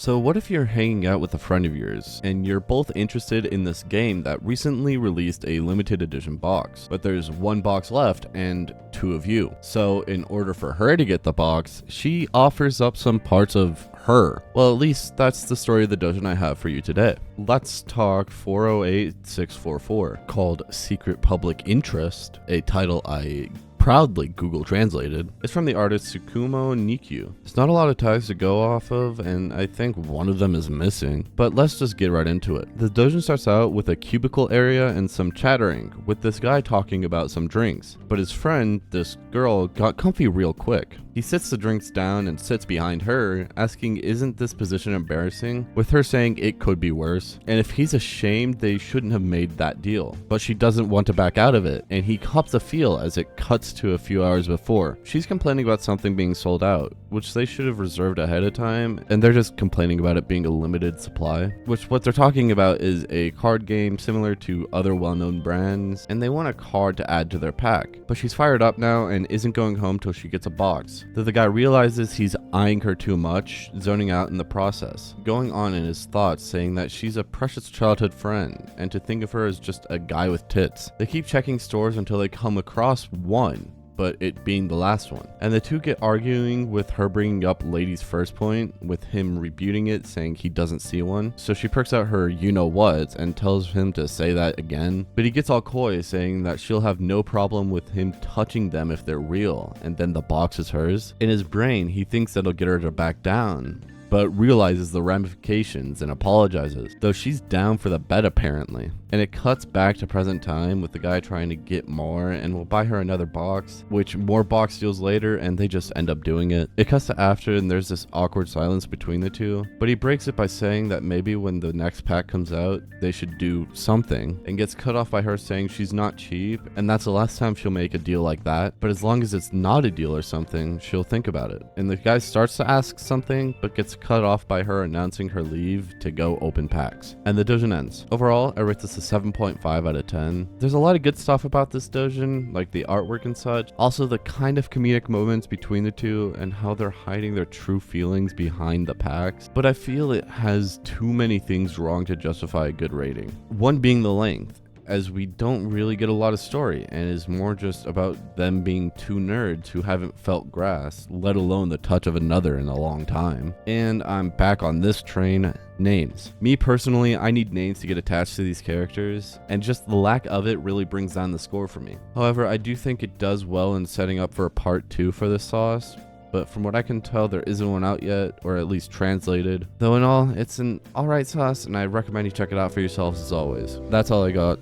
So what if you're hanging out with a friend of yours, and you're both interested in this game that recently released a limited edition box, but there's one box left and two of you. So in order for her to get the box, she offers up some parts of her. Well, at least that's the story of the doujin I have for you today. Let's talk 408644, called Secret Public Interest, a title I proudly Google translated. It's from the artist Tsukumo Nikyu. There's not a lot of tags to go off of, and I think one of them is missing, but let's just get right into it. The doujin starts out with a cubicle area and some chattering, with this guy talking about some drinks, but his friend, this girl, got comfy real quick. He sits the drinks down and sits behind her, asking isn't this position embarrassing, with her saying it could be worse, and if he's ashamed they shouldn't have made that deal, but she doesn't want to back out of it, and he cops a feel as it cuts to a few hours before. She's complaining about something being sold out, which they should have reserved ahead of time, and they're just complaining about it being a limited supply, which what they're talking about is a card game similar to other well-known brands, and they want a card to add to their pack. But she's fired up now and isn't going home till she gets a box. Though the guy realizes he's eyeing her too much, zoning out in the process, going on in his thoughts saying that she's a precious childhood friend, and to think of her as just a guy with tits. They keep checking stores until they come across one, but it being the last one. And the two get arguing, with her bringing up Lady's first point, with him rebuting it, saying he doesn't see one. So she perks out her you-know-whats and tells him to say that again. But he gets all coy, saying that she'll have no problem with him touching them if they're real, and then the box is hers. In his brain, he thinks that'll get her to back down, but realizes the ramifications and apologizes, though she's down for the bet apparently. And it cuts back to present time with the guy trying to get more and will buy her another box, which more box deals later, and they just end up doing it. It cuts to after and there's this awkward silence between the two, but he breaks it by saying that maybe when the next pack comes out they should do something, and gets cut off by her saying she's not cheap and that's the last time she'll make a deal like that, but as long as it's not a deal or something, she'll think about it. And the guy starts to ask something but gets cut off by her announcing her leave to go open packs. And the doujin ends. Overall, I rate this a 7.5 out of 10. There's a lot of good stuff about this doujin, like the artwork and such. Also the kind of comedic moments between the two and how they're hiding their true feelings behind the packs. But I feel it has too many things wrong to justify a good rating. One being the length, as we don't really get a lot of story and is more just about them being two nerds who haven't felt grass, let alone the touch of another in a long time. And I'm back on this train, names. Me personally, I need names to get attached to these characters, and just the lack of it really brings down the score for me. However, I do think it does well in setting up for a part 2 for this sauce, but from what I can tell there isn't one out yet, or at least translated. Though in all, it's an alright sauce, and I recommend you check it out for yourselves as always. That's all I got.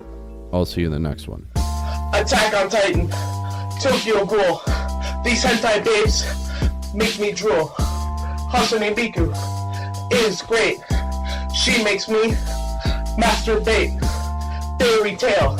I'll see you in the next one. Attack on Titan, Tokyo Ghoul. These hentai babes make me drool. Hasune Miku is great. She makes me masturbate. Fairy tale.